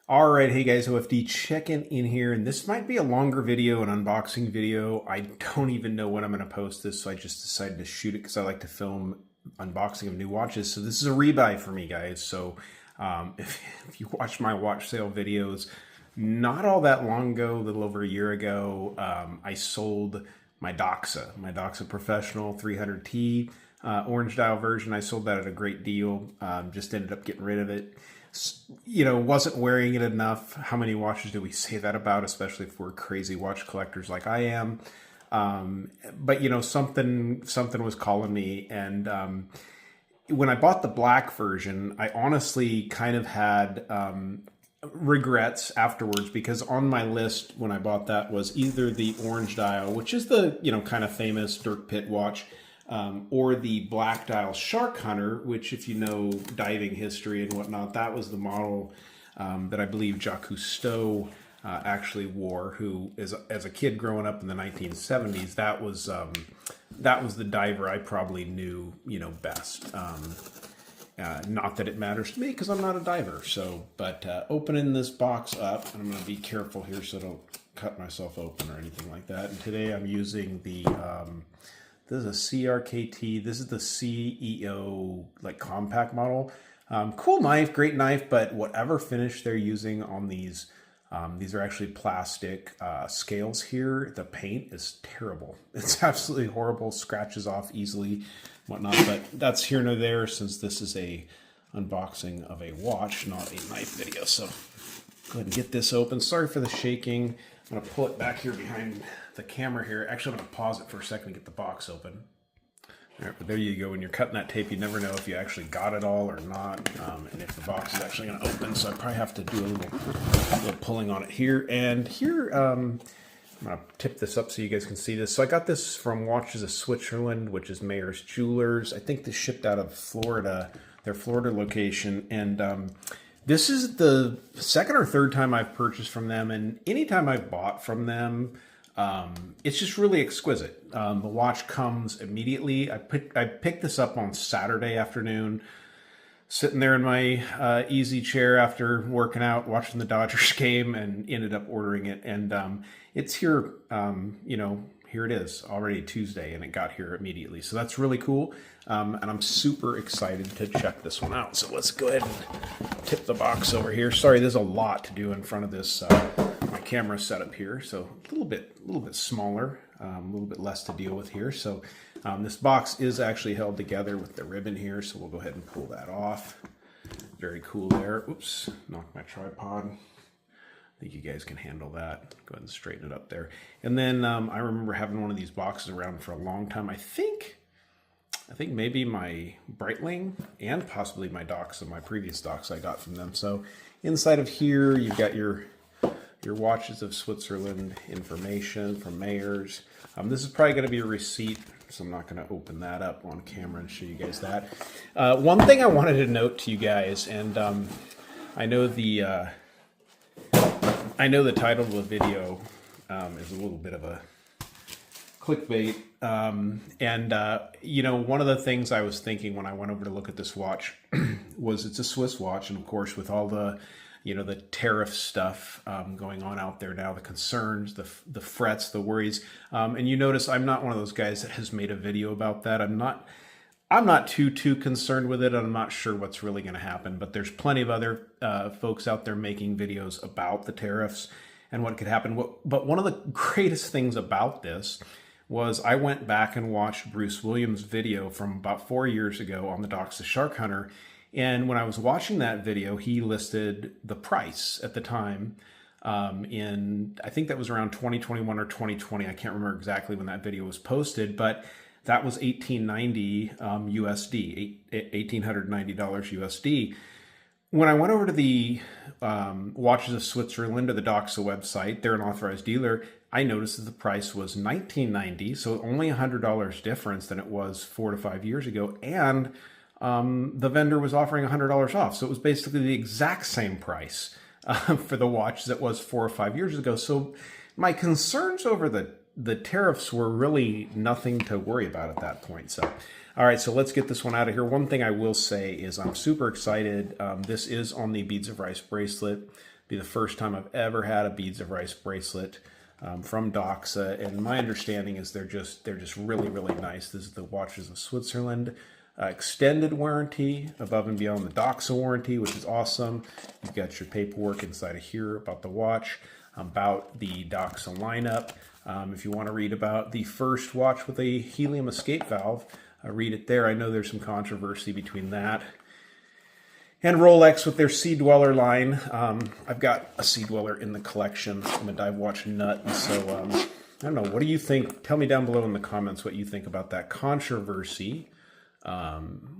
All right, hey guys, OFD checking in here, and this might be a longer video, an unboxing video. I don't even know when I'm going to post this, so I just decided to shoot it because I like to film unboxing of new watches. So this is a rebuy for me, guys. So if you watch my watch sale videos, not all that long ago, a little over a year ago, I sold my DOXA Professional 300T orange dial version. I sold that at a great deal. Just ended up getting rid of it. You know, wasn't wearing it enough. How many watches do we say that about, especially if we're crazy watch collectors like I am? But you know, something was calling me, and when I bought the black version, I honestly kind of had regrets afterwards, because on my list when I bought that was either the orange dial, which is the, you know, kind of famous Dirk Pitt watch, or the black dial Sharkhunter, which, if you know diving history and whatnot, that was the model that I believe Jacques Cousteau actually wore, who as a kid growing up in the 1970s, that was the diver I probably knew, you know, best. Not that it matters to me because I'm not a diver. So, but opening this box up, and I'm going to be careful here so I don't cut myself open or anything like that. And today I'm using the this is a CRKT. This is the CEO like compact model. Cool knife, great knife, but whatever finish they're using on these are actually plastic scales here. The paint is terrible. It's absolutely horrible. Scratches off easily, whatnot. But that's here nor there, since this is a unboxing of a watch, not a knife video. So go ahead and get this open. Sorry for the shaking. I'm gonna pull it back here behind the camera here. Actually, I'm gonna pause it for a second to get the box open. All right, but there you go. When you're cutting that tape, you never know if you actually got it all or not, and if the box is actually gonna open. So I probably have to do a little pulling on it here. And here, I'm gonna tip this up so you guys can see this. So I got this from Watches of Switzerland, which is Mayer's Jewelers. I think this shipped out of Florida, their Florida location, and this is the second or third time I've purchased from them, and anytime I've bought from them, it's just really exquisite. The watch comes immediately. I picked this up on Saturday afternoon, sitting there in my easy chair after working out, watching the Dodgers game, and ended up ordering it. And it's here, you know, here it is, already Tuesday, and it got here immediately. So that's really cool, and I'm super excited to check this one out. So let's go ahead and tip the box over here. Sorry, there's a lot to do in front of this my camera setup here, so a little bit smaller, a little bit less to deal with here. So this box is actually held together with the ribbon here, so we'll go ahead and pull that off. Very cool there. Oops, knocked my tripod. I think you guys can handle that. Go ahead and straighten it up there. And then I remember having one of these boxes around for a long time. I think maybe my Breitling and possibly my DOXA, my previous DOXA I got from them. So inside of here, you've got your Watches of Switzerland information from Mayer's. This is probably going to be a receipt, so I'm not going to open that up on camera and show you guys that. One thing I wanted to note to you guys, and I know the title of the video is a little bit of a clickbait, you know, one of the things I was thinking when I went over to look at this watch was it's a Swiss watch, and of course with all the, you know, the tariff stuff going on out there now, the concerns, the frets, the worries, and you notice I'm not one of those guys that has made a video about that. I'm not too concerned with it. I'm not sure what's really going to happen, but there's plenty of other folks out there making videos about the tariffs and what could happen. But one of the greatest things about this was I went back and watched Bruce Williams' video from about 4 years ago on the DOXA Sharkhunter. And when I was watching that video, he listed the price at the time in, I think that was around 2021 or 2020. I can't remember exactly when that video was posted, but that was $1,890 USD, $1,890 USD. When I went over to the Watches of Switzerland or the DOXA website, they're an authorized dealer, I noticed that the price was $1,990, so only $100 difference than it was 4 to 5 years ago, and the vendor was offering $100 off. So it was basically the exact same price for the watch as it was 4 or 5 years ago. So my concerns over the tariffs were really nothing to worry about at that point. So All right, so let's get this one out of here. One thing I will say is I'm super excited. This is on the Beads of Rice bracelet. It'll be the first time I've ever had a Beads of Rice bracelet from DOXA, and my understanding is they're just really, really nice. This is the Watches of Switzerland extended warranty above and beyond the DOXA warranty, which is awesome. You've got your paperwork inside of here about the watch, about the DOXA lineup. If you want to read about the first watch with a helium escape valve, read it there. I know there's some controversy between that and Rolex with their Sea Dweller line. I've got a Sea Dweller in the collection. I'm a dive watch nut, and so I don't know. What do you think? Tell me down below in the comments what you think about that controversy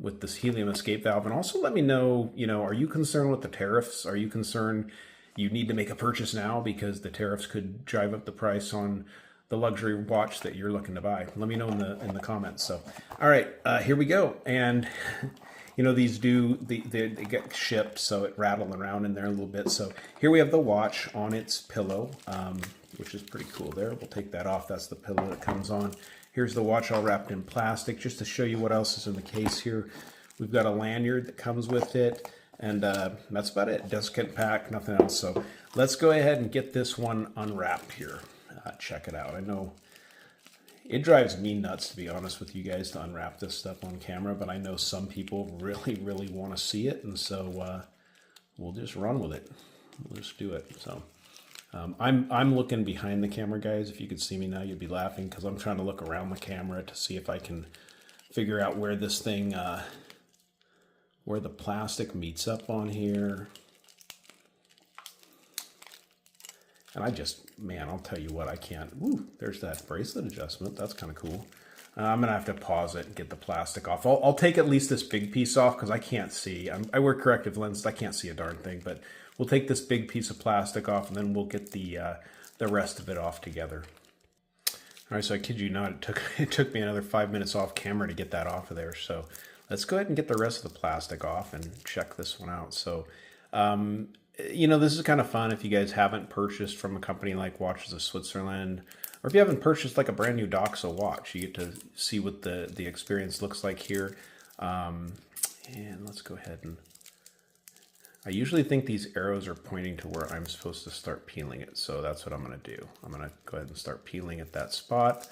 with this helium escape valve, and also let me know, are you concerned with the tariffs? Are you concerned you need to make a purchase now because the tariffs could drive up the price on the luxury watch that you're looking to buy? Let me know in the comments. So, all right, here we go. And these they get shipped, so it rattled around in there a little bit. So here we have the watch on its pillow, which is pretty cool there. We'll take that off. That's the pillow that comes on. Here's the watch all wrapped in plastic, just to show you what else is in the case here. We've got a lanyard that comes with it, and that's about it. Doesn't get packed, nothing else. So let's go ahead and get this one unwrapped here. Check it out. I know it drives me nuts, to be honest with you guys, to unwrap this stuff on camera, but I know some people really, really want to see it, and so we'll just run with it. We'll just do it. So I'm looking behind the camera, guys. If you could see me now, you'd be laughing because I'm trying to look around the camera to see if I can figure out where this thing, where the plastic meets up on here. And I'll tell you what, I can't. Woo, there's that bracelet adjustment. That's kind of cool. I'm going to have to pause it and get the plastic off. I'll take at least this big piece off because I can't see. I wear corrective lenses. I can't see a darn thing. But we'll take this big piece of plastic off, and then we'll get the rest of it off together. All right, so I kid you not, it took me another 5 minutes off camera to get that off of there. So let's go ahead and get the rest of the plastic off and check this one out. So, this is kind of fun if you guys haven't purchased from a company like Watches of Switzerland, or if you haven't purchased like a brand new DOXA watch. You get to see what the experience looks like here. And let's go ahead and, I usually think these arrows are pointing to where I'm supposed to start peeling it. So that's what I'm going to do. I'm going to go ahead and start peeling at that spot.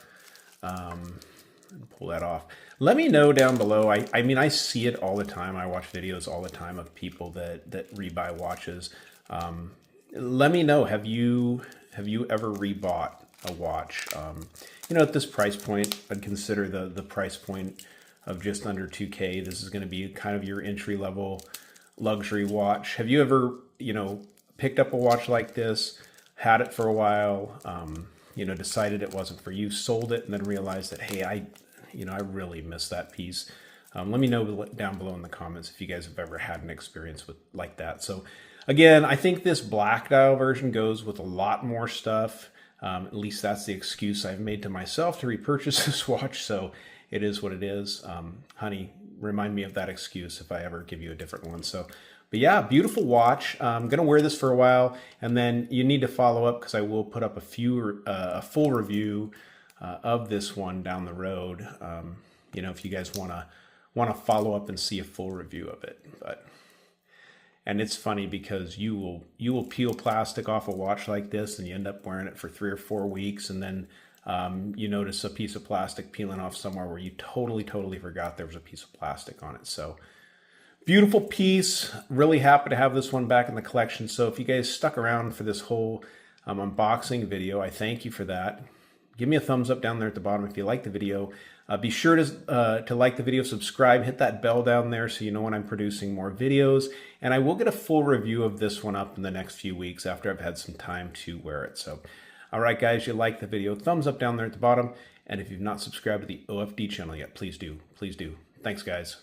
And pull that off. Let me know down below. I mean, I see it all the time. I watch videos all the time of people that rebuy watches. Let me know, have you ever rebought a watch? At this price point, I'd consider the price point of just under 2K. This is going to be kind of your entry level luxury watch. Have you ever, picked up a watch like this, had it for a while, decided it wasn't for you, sold it, and then realized that, hey, I really miss that piece? Let me know down below in the comments if you guys have ever had an experience like that. So again, I think this black dial version goes with a lot more stuff. At least that's the excuse I've made to myself to repurchase this watch. So it is what it is. Honey, remind me of that excuse if I ever give you a different one. So, but yeah, beautiful watch. I'm going to wear this for a while, and then you need to follow up because I will put up a full review of this one down the road. If you guys want to follow up and see a full review of it. And it's funny because you will peel plastic off a watch like this, and you end up wearing it for 3 or 4 weeks, and then you notice a piece of plastic peeling off somewhere where you totally forgot there was a piece of plastic on it. So beautiful piece. Really happy to have this one back in the collection. So if you guys stuck around for this whole unboxing video, I thank you for that. Give me a thumbs up down there at the bottom if you like the video. Be sure to like the video, subscribe, hit that bell down there so you know when I'm producing more videos. And I will get a full review of this one up in the next few weeks after I've had some time to wear it. So, all right, guys, you like the video, thumbs up down there at the bottom. And if you've not subscribed to the OFD channel yet, please do. Please do. Thanks, guys.